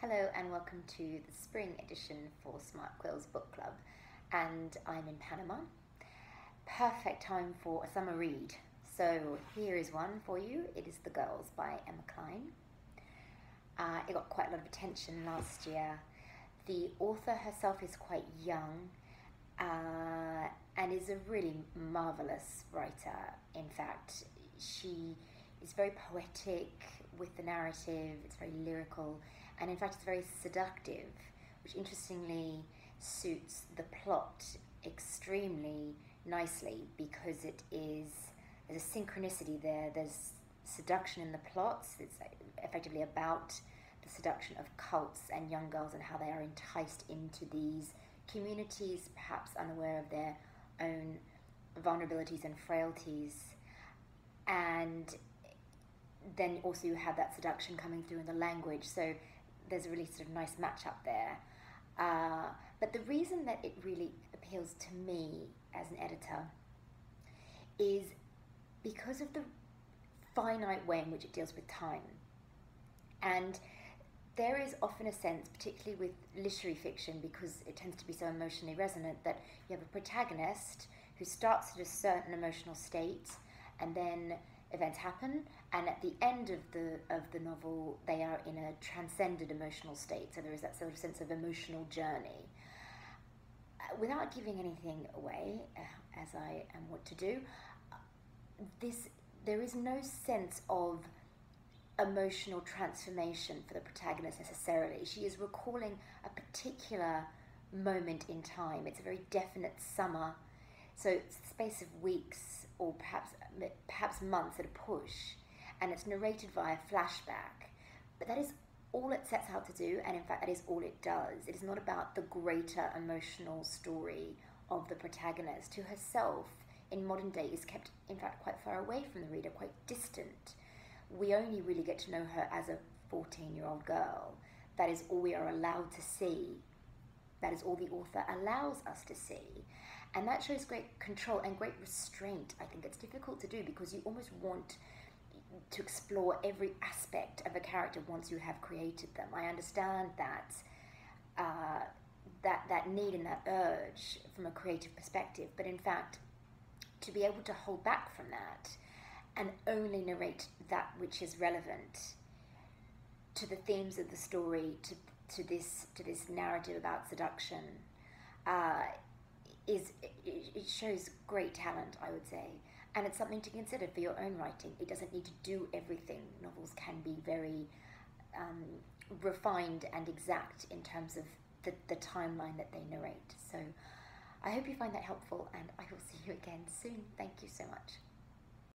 Hello and welcome to the spring edition for Smart Quill's book club, and I'm in Panama. Perfect time for a summer read. So here is one for you. It is The Girls by Emma Cline. It got quite a lot of attention last year. The author herself is quite young and is a really marvelous writer. In fact, she is very poetic with the narrative. It's very lyrical, and in fact it's very seductive, which interestingly suits the plot extremely nicely because there's a synchronicity there. There's seduction in the plots. It's effectively about the seduction of cults and young girls and how they are enticed into these communities, perhaps unaware of their own vulnerabilities and frailties. And then also you have that seduction coming through in the language, so there's a really sort of nice match up there. But the reason that it really appeals to me as an editor is because of the finite way in which it deals with time. And there is often a sense, particularly with literary fiction, because it tends to be so emotionally resonant, that you have a protagonist who starts at a certain emotional state, and then events happen, and at the end of the novel they are in a transcended emotional state, so there is that sort of sense of emotional journey. Without giving anything away, as I am wont to do, there is no sense of emotional transformation for the protagonist necessarily. She is recalling a particular moment in time. It's a very definite summer, so it's the space of weeks or perhaps months at a push, and it's narrated via flashback. But that is all it sets out to do, and in fact that is all it does. It is not about the greater emotional story of the protagonist, who herself in modern day is kept in fact quite far away from the reader, quite distant. We only really get to know her as a 14-year-old girl. That is all we are allowed to see. That is all the author allows us to see. And that shows great control and great restraint. I think it's difficult to do because you almost want to explore every aspect of a character once you have created them. I understand that that need and that urge from a creative perspective, but in fact, to be able to hold back from that and only narrate that which is relevant to the themes of the story, to this narrative about seduction, it shows great talent, I would say, and it's something to consider for your own writing. It doesn't need to do everything. Novels can be very refined and exact in terms of the timeline that they narrate. So I hope you find that helpful, and I will see you again soon. Thank you so much.